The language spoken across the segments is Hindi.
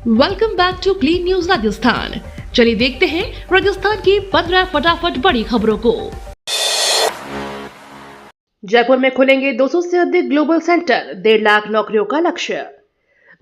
Welcome back to clean news Rajasthan. चलिए देखते हैं राजस्थान की 15 फटाफट बड़ी खबरों को। जयपुर में खुलेंगे 200 से अधिक ग्लोबल सेंटर, 1.5 लाख नौकरियों का लक्ष्य।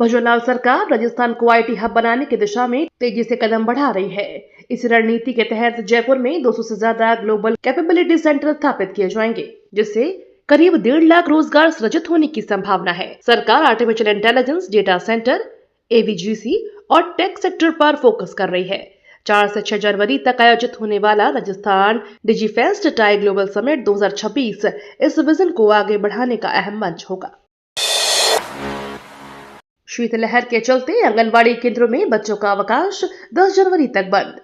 भजनलाल लाल सरकार राजस्थान को आईटी हब बनाने की दिशा में तेजी से कदम बढ़ा रही है। इस रणनीति के तहत जयपुर में 200 से ज्यादा ग्लोबल कैपेबिलिटी सेंटर स्थापित किए जाएंगे, जिससे करीब 1.5 लाख रोजगार सृजित होने की संभावना है। सरकार artificial intelligence, data centre, AVGC और टेक सेक्टर पर फोकस कर रही है। 4 से 6 जनवरी तक आयोजित होने वाला Rajasthan Digifest tie global summit 2026 इस विजन को आगे बढ़ाने का अहम मंच होगा। शीतलहर के चलते आंगनबाड़ी केंद्रों में बच्चों का अवकाश 10 जनवरी तक बंद।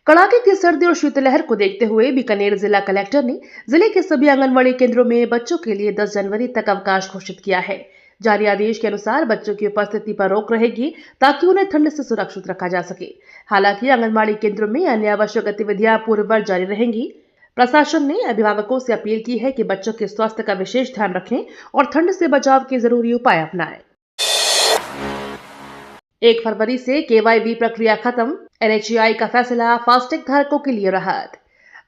कड़ाके की सर्दी और शीतलहर को देखते हुए बीकानेर जिला कलेक्टर ने जिले के सभी आंगनबाड़ी केंद्रों में बच्चों के लिए 10 जनवरी तक अवकाश घोषित किया है। जारी आदेश के अनुसार बच्चों की उपस्थिति पर रोक रहेगी ताकि उन्हें ठंड से सुरक्षित रखा जा सके। हालांकि आंगनबाड़ी केंद्रों में अन्य आवश्यक गतिविधियां पूर्ववत जारी रहेंगी। प्रशासन ने अभिभावकों से अपील की है कि बच्चों के स्वास्थ्य का विशेष ध्यान रखें और ठंड से बचाव के जरूरी उपाय अपनाएं। 1 फरवरी से केवाईबी प्रक्रिया खत्म, एनएचएआई का फैसला फास्टैग धारकों के लिए राहत।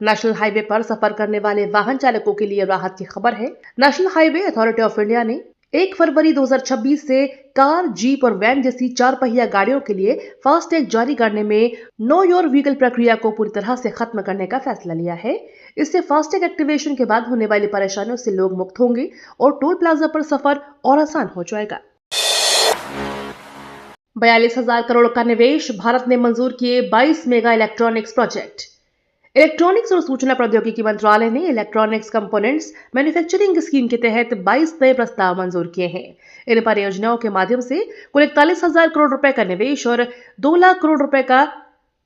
नेशनल हाईवे पर सफर करने वाले वाहन चालकों के लिए राहत की खबर है। National highway authority of India ने 1 फरवरी 2026 से कार, जीप और वैन जैसी 4 पहिया गाड़ियों के लिए फास्टैग जारी करने में नो योर व्हीकल प्रक्रिया को पूरी तरह से खत्म करने का फैसला लिया है। इससे फास्टैग एक्टिवेशन के बाद होने वाली परेशानियों से लोग मुक्त होंगे और टोल प्लाजा पर सफर और आसान हो जाएगा। 42,000 करोड़ का निवेश, भारत ने मंजूर किए 22 मेगा इलेक्ट्रॉनिक्स प्रोजेक्ट। इलेक्ट्रॉनिक्स और सूचना प्रौद्योगिकी मंत्रालय ने इलेक्ट्रॉनिक्स कंपोनेंट्स मैन्युफैक्चरिंग स्कीम के तहत 22 नए प्रस्ताव मंजूर किए हैं। इन परियोजनाओं के माध्यम से कुल 41,000 करोड़ रुपए का निवेश और 2 लाख करोड़ रुपए का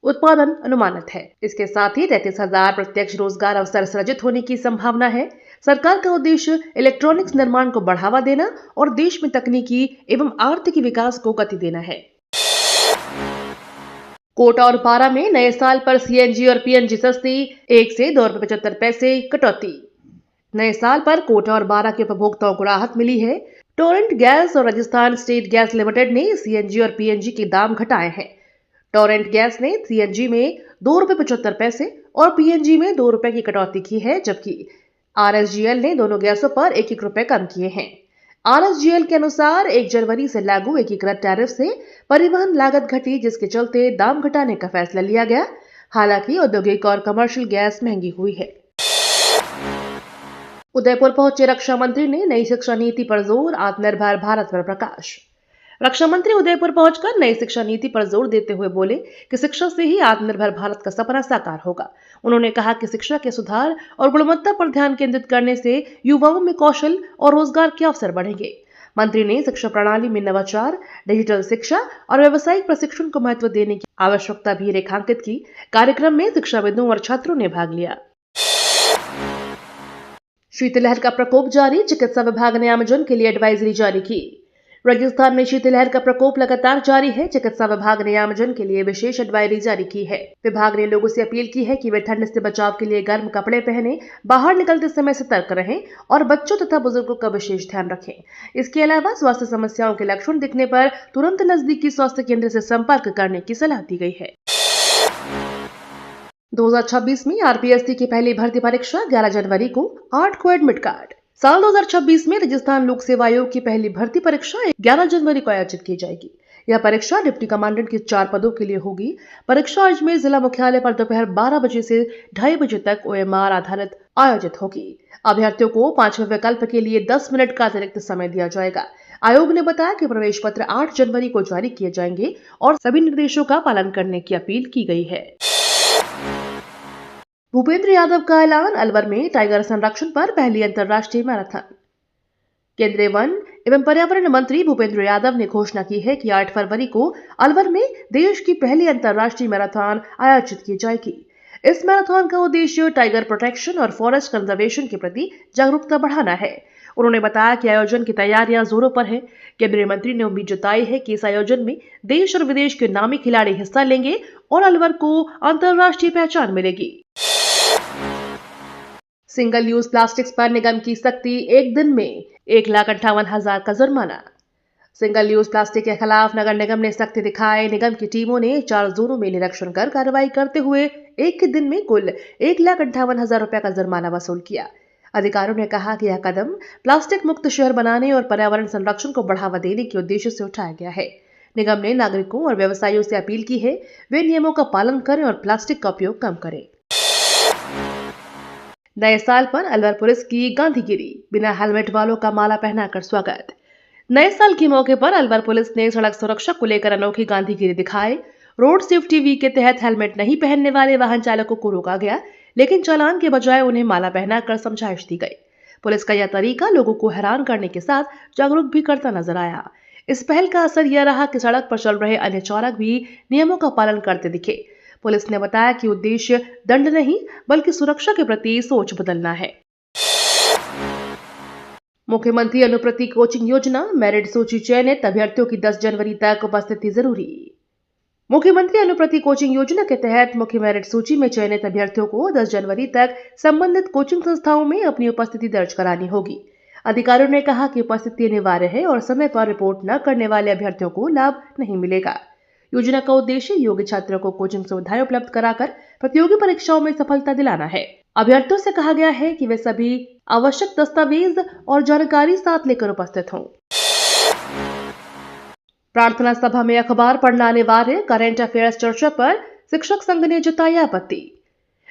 उत्पादन अनुमानित है। इसके साथ ही 33,000 प्रत्यक्ष रोजगार अवसर सृजित होने की संभावना है। सरकार का उद्देश्य इलेक्ट्रॉनिक्स निर्माण को बढ़ावा देना और देश में तकनीकी एवं आर्थिक विकास को गति देना है। कोटा और पारा में नए साल पर सीएनजी और पीएनजी सस्ती, 1 से 2.75 रुपए कटौती। नए साल पर कोटा और बारा के उपभोक्ताओं को राहत मिली है। टोरेंट गैस और राजस्थान स्टेट गैस लिमिटेड ने सीएनजी और पीएनजी के दाम घटाए हैं। टोरेंट गैस ने सीएनजी में 2.75 रुपए और पीएनजी में 2 रुपए की कटौती की है, जबकि आरएसजीएल ने दोनों गैसों पर 1-1 रुपए कम किए हैं। आरएसजीएल के अनुसार 1 जनवरी से लागू एकीकृत टैरिफ से परिवहन लागत घटी, जिसके चलते दाम घटाने का फैसला लिया गया। हालांकि औद्योगिक और कमर्शियल गैस महंगी हुई है। उदयपुर पहुंचे रक्षा मंत्री ने नई शिक्षा नीति पर जोर, आत्मनिर्भर भारत पर प्रकाश। रक्षा मंत्री उदयपुर पहुंचकर नई शिक्षा नीति पर जोर देते हुए बोले कि शिक्षा से ही आत्मनिर्भर भारत का सपना साकार होगा। उन्होंने कहा कि शिक्षा के सुधार और गुणवत्ता पर ध्यान केंद्रित करने से युवाओं में कौशल और रोजगार के अवसर बढ़ेंगे। मंत्री ने शिक्षा प्रणाली में नवाचार, डिजिटल शिक्षा और व्यावसायिक प्रशिक्षण को महत्व देने की आवश्यकता भी रेखांकित की। कार्यक्रम में शिक्षाविदों और छात्रों ने भाग लिया। शीतलहर का प्रकोप जारी, चिकित्सा विभाग ने आमजन के लिए एडवाइजरी जारी की। राजस्थान में शीतलहर का प्रकोप लगातार जारी है। चिकित्सा विभाग ने आमजन के लिए विशेष एडवाइजरी जारी की है। विभाग ने लोगों से अपील की है कि वे ठंड से बचाव के लिए गर्म कपड़े पहने, बाहर निकलते समय सतर्क रहें और बच्चों तथा बुजुर्गों का विशेष ध्यान रखें। इसके अलावा स्वास्थ्य समस्याओं के लक्षण दिखने पर तुरंत नजदीकी स्वास्थ्य केंद्र से संपर्क करने की सलाह दी गई है। 2026 में आरपीएससी की पहली भर्ती परीक्षा 11 जनवरी को 8 को एडमिट कार्ड। साल 2026 में राजस्थान लोक सेवा आयोग की पहली भर्ती परीक्षा 11 जनवरी को आयोजित की जाएगी। यह परीक्षा डिप्टी कमांडेंट के 4 पदों के लिए होगी। परीक्षा अजमेर जिला मुख्यालय पर दोपहर 12 बजे से 2:30 बजे तक ओएमआर आधारित आयोजित होगी। अभ्यर्थियों को 5वें विकल्प के लिए 10 मिनट का अतिरिक्त समय दिया जाएगा। आयोग ने बताया कि प्रवेश पत्र 8 जनवरी को जारी किए जाएंगे और सभी निर्देशों का पालन करने की अपील की गई है। भूपेंद्र यादव का ऐलान, अलवर में टाइगर संरक्षण पर पहली अंतर्राष्ट्रीय मैराथन। केंद्रीय वन एवं पर्यावरण मंत्री भूपेंद्र यादव ने घोषणा की है कि 8 फरवरी को अलवर में देश की पहली अंतर्राष्ट्रीय मैराथन आयोजित की जाएगी। इस मैराथन का उद्देश्य टाइगर प्रोटेक्शन और फॉरेस्ट कंजर्वेशन के प्रति जागरूकता बढ़ाना है। उन्होंने बताया कि आयोजन की तैयारियां जोरों पर है। केंद्रीय मंत्री ने उम्मीद जताई है कि इस आयोजन में देश और विदेश के नामी खिलाड़ी हिस्सा लेंगे और अलवर को अंतर्राष्ट्रीय पहचान मिलेगी। सिंगल यूज प्लास्टिक्स पर निगम की सख्ती, एक दिन में 1,58,000 का जुर्माना। सिंगल यूज प्लास्टिक के खिलाफ नगर निगम ने सख्ती दिखाए। निगम की टीमों ने 4 जोनों में निरीक्षण कर कार्रवाई करते हुए एक ही दिन में कुल 1,58,000 रुपए का जुर्माना वसूल किया। अधिकारियों ने कहा कि यह कदम प्लास्टिक मुक्त शहर बनाने और पर्यावरण संरक्षण को बढ़ावा देने के उद्देश्य से उठाया गया है। निगम ने नागरिकों और व्यवसायियों से अपील की है वे नियमों का पालन करें और प्लास्टिक का उपयोग कम करें। नए साल पर अलवर पुलिस की गांधीगिरी, बिना हेलमेट वालों का माला पहनाकर स्वागत। नए साल के मौके पर अलवर पुलिस ने सड़क सुरक्षा को लेकर अनोखी गांधीगिरी दिखाए। रोड सेफ्टी वीक के तहत हेलमेट नहीं पहनने वाले वाहन चालकों को रोका गया, लेकिन चालान के बजाय उन्हें माला पहनाकर समझाइश दी गई। पुलिस का यह तरीका लोगों को हैरान करने के साथ जागरूक भी करता नजर आया। इस पहल का असर यह रहा कि सड़क पर चल रहे अन्य चालक भी नियमों का पालन करते दिखे। पुलिस ने बताया कि उद्देश्य दंड नहीं बल्कि सुरक्षा के प्रति सोच बदलना है। मुख्यमंत्री अनुप्रति कोचिंग योजना, मेरिट सूची चयनित अभ्यर्थियों की 10 जनवरी तक उपस्थिति जरूरी। मुख्यमंत्री अनुप्रति कोचिंग योजना के तहत मुख्य मेरिट सूची में चयनित अभ्यर्थियों को 10 जनवरी तक संबंधित कोचिंग संस्थाओं में अपनी उपस्थिति दर्ज करानी होगी। अधिकारियों ने कहा कि उपस्थिति अनिवार्य है और समय पर रिपोर्ट न करने वाले अभ्यर्थियों को लाभ नहीं मिलेगा। योजना का उद्देश्य योग्य छात्रों को कोचिंग सुविधाएं उपलब्ध कराकर प्रतियोगी परीक्षाओं में सफलता दिलाना है। अभ्यर्थियों से कहा गया है कि वे सभी आवश्यक दस्तावेज और जानकारी साथ लेकर उपस्थित हों। प्रार्थना सभा में अखबार पढ़ना अनिवार्य, करंट अफेयर्स चर्चा पर शिक्षक संघ ने जताई आपत्ति।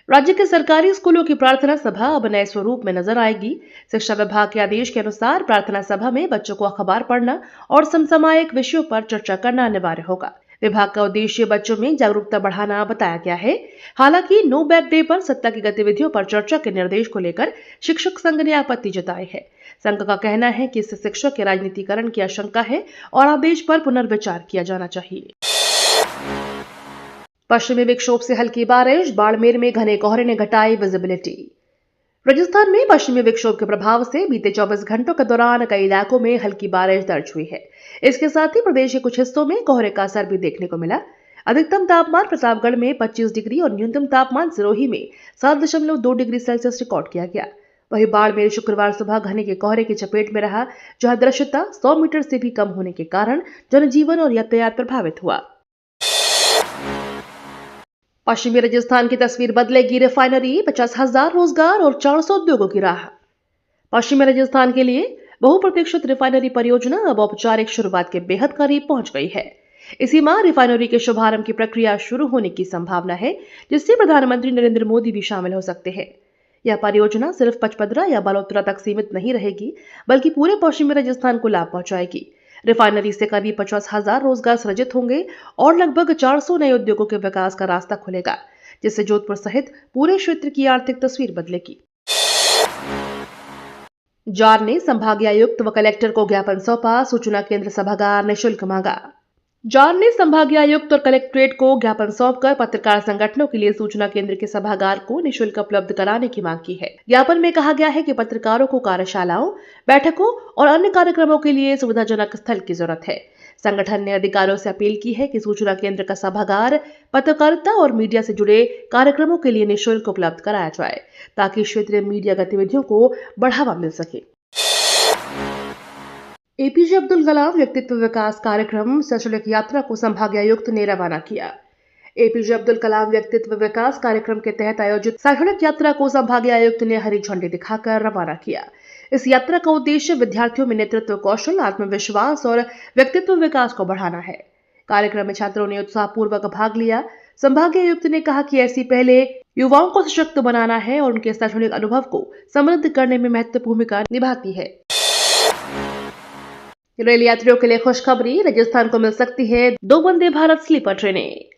राज्य के सरकारी स्कूलों की प्रार्थना सभा अब नए स्वरूप में नजर आएगी। शिक्षा विभाग के आदेश के अनुसार प्रार्थना सभा में बच्चों को अखबार पढ़ना और समसामयिक विषयों पर चर्चा करना अनिवार्य होगा। विभाग का उद्देश्य बच्चों में जागरूकता बढ़ाना बताया गया है। हालांकि नो बैक डे पर सत्ता की गतिविधियों पर चर्चा के निर्देश को लेकर शिक्षक संघ ने आपत्ति जताई है। संघ का कहना है कि इससे शिक्षक के राजनीतिकरण की आशंका है और आदेश पर पुनर्विचार किया जाना चाहिए। पश्चिमी विक्षोभ से हल्की बारिश, बाड़मेर में घने कोहरे ने घटाई विजिबिलिटी। राजस्थान में पश्चिमी विक्षोभ के प्रभाव से बीते 24 घंटों के दौरान कई इलाकों में हल्की बारिश दर्ज हुई है। इसके साथ ही प्रदेश के कुछ हिस्सों में कोहरे का असर भी देखने को मिला। अधिकतम तापमान प्रतापगढ़ में 25 डिग्री और न्यूनतम तापमान सिरोही में 7.2 डिग्री सेल्सियस रिकॉर्ड किया गया। वहीं बाड़मेर शुक्रवार सुबह घने के कोहरे की चपेट में रहा, जहां दृश्यता 100 मीटर से भी कम होने के कारण जनजीवन और यातायात प्रभावित हुआ। पश्चिमी राजस्थान की तस्वीर बदलेगी रिफाइनरी, 50,000 रोजगार और 400 उद्योगों की राह। पश्चिमी राजस्थान के लिए बहुप्रतीक्षित रिफाइनरी परियोजना अब औपचारिक शुरुआत के बेहद करीब पहुंच गई है। इसी माह रिफाइनरी के शुभारंभ की प्रक्रिया शुरू होने की संभावना है, जिससे प्रधानमंत्री नरेंद्र मोदी भी शामिल हो सकते हैं। यह परियोजना सिर्फ पचपदरा या बालोतरा तक सीमित नहीं रहेगी, बल्कि पूरे पश्चिमी राजस्थान को लाभ पहुंचाएगी। रिफाइनरी से करीब 50,000 रोजगार सृजित होंगे और लगभग 400 नए उद्योगों के विकास का रास्ता खुलेगा, जिससे जोधपुर सहित पूरे क्षेत्र की आर्थिक तस्वीर बदलेगी। जार ने संभागीय आयुक्त व कलेक्टर को ज्ञापन सौंपा, सूचना केंद्र सभागार निःशुल्क मांगा। जार ने संभागीय आयुक्त और कलेक्ट्रेट को ज्ञापन सौंपकर पत्रकार संगठनों के लिए सूचना केंद्र के सभागार को निःशुल्क उपलब्ध कराने की मांग की है। ज्ञापन में कहा गया है कि पत्रकारों को कार्यशालाओं, बैठकों और अन्य कार्यक्रमों के लिए सुविधाजनक स्थल की जरूरत है। संगठन ने अधिकारियों से अपील की है कि सूचना केंद्र का सभागार पत्रकारिता और मीडिया से जुड़े कार्यक्रमों के लिए निःशुल्क उपलब्ध कराया जाए, ताकि क्षेत्रीय मीडिया गतिविधियों को बढ़ावा मिल सके। एपीजे अब्दुल कलाम व्यक्तित्व विकास कार्यक्रम शैक्षणिक यात्रा को संभागीय आयुक्त ने रवाना किया। एपीजे अब्दुल कलाम व्यक्तित्व विकास कार्यक्रम के तहत आयोजित शैक्षणिक यात्रा को संभागीय आयुक्त ने हरी झंडी दिखाकर रवाना किया। इस यात्रा का उद्देश्य विद्यार्थियों में नेतृत्व कौशल, आत्मविश्वास और व्यक्तित्व विकास को बढ़ाना है। कार्यक्रम में छात्रों ने उत्साहपूर्वक भाग लिया। संभागीय आयुक्त ने कहा कि ऐसी पहले युवाओं को सशक्त बनाना है और उनके शैक्षणिक अनुभव को समृद्ध करने में महत्वपूर्ण भूमिका निभाती है। रेल यात्रियों के लिए खुशखबरी, राजस्थान को मिल सकती है 2 वंदे भारत स्लीपर ट्रेनें।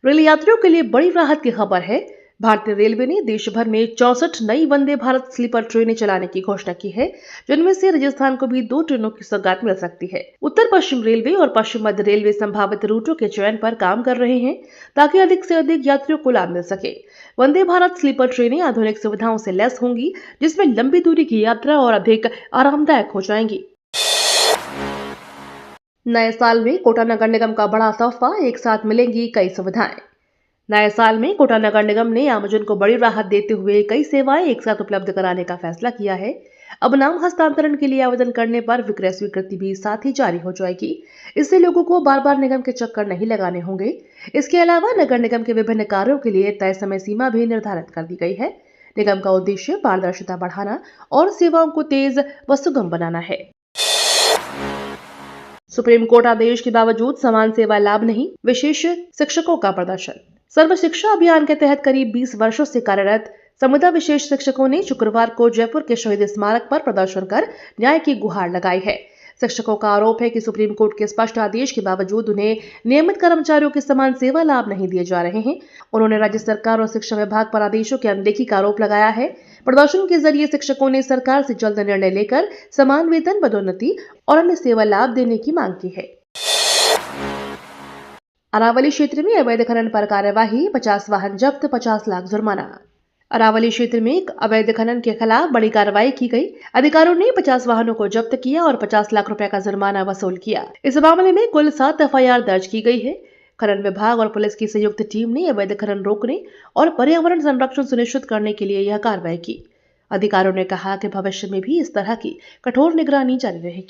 रेल यात्रियों के लिए बड़ी राहत की खबर है। भारतीय रेलवे ने देश भर में 64 नई वंदे भारत स्लीपर ट्रेनें चलाने की घोषणा की है, जिनमें से राजस्थान को भी 2 ट्रेनों की सौगात मिल सकती है। उत्तर पश्चिम रेलवे और पश्चिम मध्य रेलवे संभावित रूटों के चयन पर काम कर रहे हैं, ताकि अधिक से अधिक यात्रियों को लाभ मिल सके। वंदे भारत स्लीपर ट्रेनें आधुनिक सुविधाओं से लैस होंगी, जिसमें लंबी दूरी की यात्रा और अधिक आरामदायक हो जाएंगी। नए साल में कोटा नगर निगम का बड़ा तोहफा, एक साथ मिलेंगी कई सुविधाएं। नए साल में कोटा नगर निगम ने आमजन को बड़ी राहत देते हुए कई सेवाएं एक साथ उपलब्ध कराने का फैसला किया है। अब नाम हस्तांतरण के लिए आवेदन करने पर विक्रय स्वीकृति भी साथ ही जारी हो जाएगी। इससे लोगों को बार बार निगम के चक्कर नहीं लगाने होंगे। इसके अलावा नगर निगम के विभिन्न कार्यों के लिए तय समय सीमा भी निर्धारित कर दी गई है। निगम का उद्देश्य पारदर्शिता बढ़ाना और सेवाओं को तेज व सुगम बनाना है। सुप्रीम कोर्ट आदेश के बावजूद समान सेवा लाभ नहीं, विशेष शिक्षकों का प्रदर्शन। सर्व शिक्षा अभियान के तहत करीब 20 वर्षों से कार्यरत संविदा विशेष शिक्षकों ने शुक्रवार को जयपुर के शहीद स्मारक पर प्रदर्शन कर न्याय की गुहार लगाई है। शिक्षकों का आरोप है कि सुप्रीम कोर्ट के स्पष्ट आदेश के बावजूद उन्हें नियमित कर्मचारियों के समान सेवा लाभ नहीं दिए जा रहे हैं। उन्होंने राज्य सरकार और शिक्षा विभाग पर आदेशों की अनदेखी का आरोप लगाया है। प्रदर्शन के जरिए शिक्षकों ने सरकार से जल्द निर्णय लेकर समान वेतन, पदोन्नति और अन्य सेवा लाभ देने की मांग की है। अरावली क्षेत्र में अवैध खनन पर कार्यवाही, 50 वाहन जब्त, 50 लाख जुर्माना। अरावली क्षेत्र में अवैध खनन के खिलाफ बड़ी कार्रवाई की गई। अधिकारियों ने 50 वाहनों को जब्त किया और 50 लाख रुपए का जुर्माना वसूल किया। इस मामले में कुल 7 FIR दर्ज की गई है। खनन विभाग और पुलिस की संयुक्त टीम ने अवैध खनन रोकने और पर्यावरण संरक्षण सुनिश्चित करने के लिए यह कार्रवाई की। अधिकारियों ने कहा कि भविष्य में भी इस तरह की कठोर निगरानी जारी रहेगी।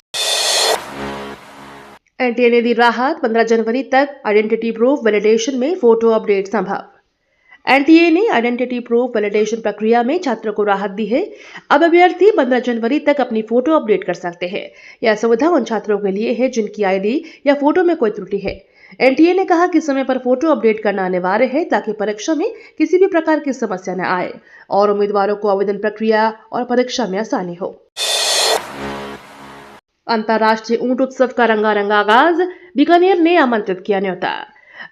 NTA ने दी राहत, 15 जनवरी तक आइडेंटिटी प्रूफ वैलिडेशन में फोटो अपडेट संभव। NTA ने आइडेंटिटी प्रूफ वैलिडेशन प्रक्रिया में छात्रों को राहत दी है। अब अभ्यर्थी 15 जनवरी तक अपनी फोटो अपडेट कर सकते हैं। यह सुविधा उन छात्रों के लिए है जिनकी ID या फोटो में कोई त्रुटि है। NTA ने कहा कि समय पर फोटो अपडेट करना अनिवार्य है ताकि परीक्षा में किसी भी प्रकार की समस्या न आए और उम्मीदवारों को आवेदन प्रक्रिया और परीक्षा में आसानी हो। अंतर्राष्ट्रीय ऊंट उत्सव का रंगारंग आगाज, बीकानेर ने आमंत्रित किया न्योता।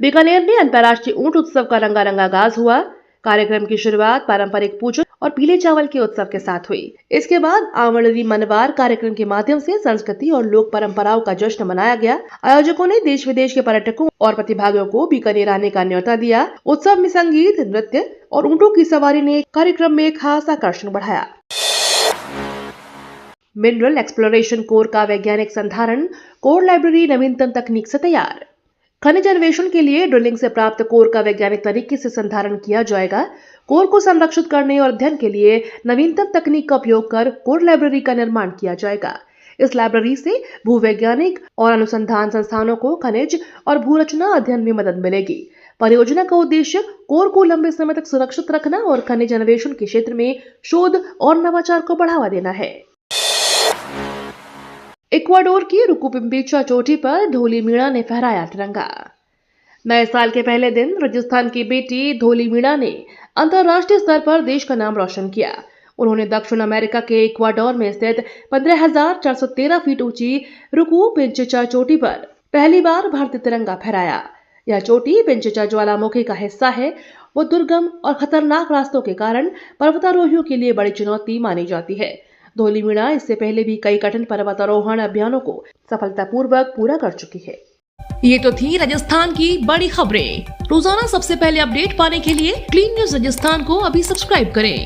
बीकानेर में अंतर्राष्ट्रीय ऊंट उत्सव का रंगारंग आगाज हुआ। कार्यक्रम की शुरुआत पारंपरिक पूजन और पीले चावल के उत्सव के साथ हुई। इसके बाद आवड़ी मनवार कार्यक्रम के माध्यम से संस्कृति और लोक परंपराओं का जश्न मनाया गया। आयोजकों ने देश विदेश के पर्यटकों और प्रतिभागियों को बीकानेर आने का न्योता दिया। उत्सव में संगीत, नृत्य और ऊंटों की सवारी ने कार्यक्रम में खास आकर्षण बढ़ाया। मिनरल एक्सप्लोरेशन कोर का वैज्ञानिक संधारण, कोर लाइब्रेरी नवीनतम तकनीक से तैयार। खनिज अन्वेषण के लिए ड्रिलिंग से प्राप्त कोर का वैज्ञानिक तरीके से संधारण किया जाएगा। कोर को संरक्षित करने और अध्ययन के लिए नवीनतम तकनीक का उपयोग कर कोर लाइब्रेरी का निर्माण किया जाएगा। इस लाइब्रेरी से भूवैज्ञानिक और अनुसंधान संस्थानों को खनिज और भूरचना अध्ययन में मदद मिलेगी। परियोजना का उद्देश्य कोर को लंबे समय तक सुरक्षित रखना और खनिज अन्वेषण के क्षेत्र में शोध और नवाचार को बढ़ावा देना है। इक्वाडोर की रुकुपिम्पिचा चोटी पर ढोली मीणा ने फहराया तिरंगा। नए साल के पहले दिन राजस्थान की बेटी ढोली मीणा ने अंतर्राष्ट्रीय स्तर पर देश का नाम रोशन किया। उन्होंने दक्षिण अमेरिका के इक्वाडोर में स्थित 15,413 फीट ऊंची रुकुपिम्पिचा चोटी पर पहली बार भारतीय तिरंगा फहराया। यह चोटी पिंचिचा ज्वालामुखी का हिस्सा है। वो दुर्गम और खतरनाक रास्तों के कारण पर्वतारोहियों के लिए बड़ी चुनौती मानी जाती है। ढोली मीणा इससे पहले भी कई कठिन पर्वतारोहण अभियानों को सफलतापूर्वक पूरा कर चुकी है। ये तो थी राजस्थान की बड़ी खबरें। रोजाना सबसे पहले अपडेट पाने के लिए क्लीन न्यूज राजस्थान को अभी सब्सक्राइब करें।